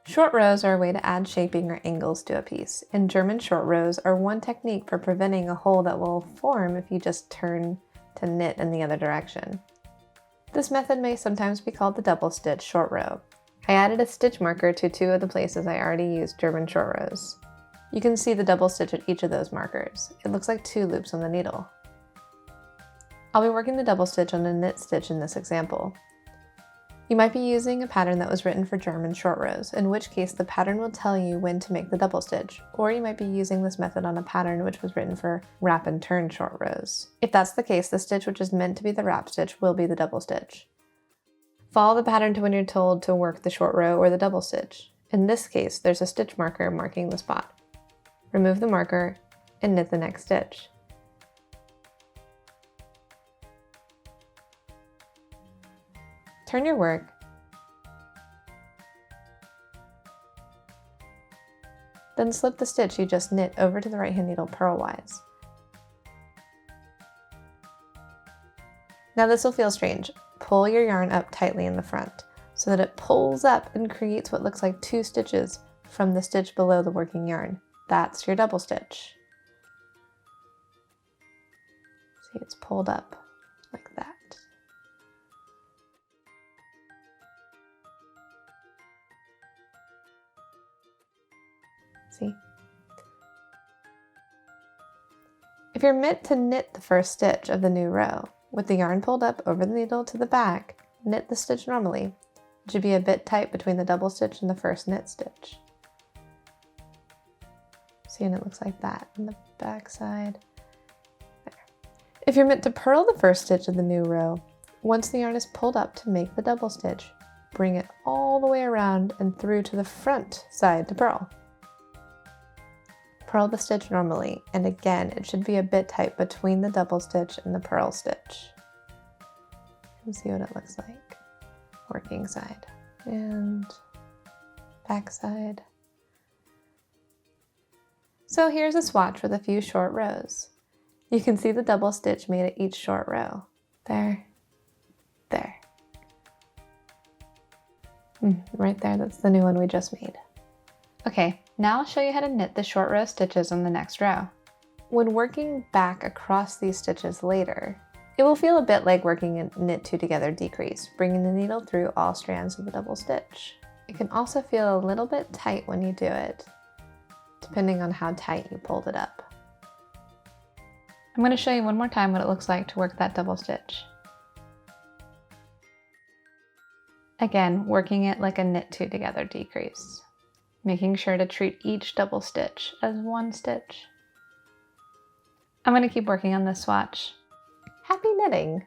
Short rows are a way to add shaping or angles to a piece, and German short rows are one technique for preventing a hole that will form if you just turn to knit in the other direction. This method may sometimes be called the double stitch short row. I added a stitch marker to 2 of the places I already used German short rows. You can see the double stitch at each of those markers. It looks like 2 loops on the needle. I'll be working the double stitch on a knit stitch in this example. You might be using a pattern that was written for German short rows, in which case the pattern will tell you when to make the double stitch, or you might be using this method on a pattern which was written for wrap and turn short rows. If that's the case, the stitch which is meant to be the wrap stitch will be the double stitch. Follow the pattern to when you're told to work the short row or the double stitch. In this case, there's a stitch marker marking the spot. Remove the marker and knit the next stitch. Turn your work, then slip the stitch you just knit over to the right hand needle purlwise. Now this will feel strange. Pull your yarn up tightly in the front so that it pulls up and creates what looks like 2 stitches from the stitch below the working yarn. That's your double stitch. See, it's pulled up like that. See? If you're meant to knit the first stitch of the new row, with the yarn pulled up over the needle to the back, knit the stitch normally. It should be a bit tight between the double stitch and the first knit stitch. See, and it looks like that on the back side. There. If you're meant to purl the first stitch of the new row, once the yarn is pulled up to make the double stitch, bring it all the way around and through to the front side to purl. Purl the stitch normally, and again, it should be a bit tight between the double stitch and the purl stitch. And see what it looks like. Working side and back side. So here's a swatch with a few short rows. You can see the double stitch made at each short row. There, there. Right there, that's the new one we just made. Okay, now I'll show you how to knit the short row stitches on the next row. When working back across these stitches later, it will feel a bit like working a knit 2 together decrease, bringing the needle through all strands of the double stitch. It can also feel a little bit tight when you do it, depending on how tight you pulled it up. I'm going to show you one more time what it looks like to work that double stitch. Again, working it like a knit 2 together decrease, making sure to treat each double stitch as one stitch. I'm going to keep working on this swatch. Happy knitting!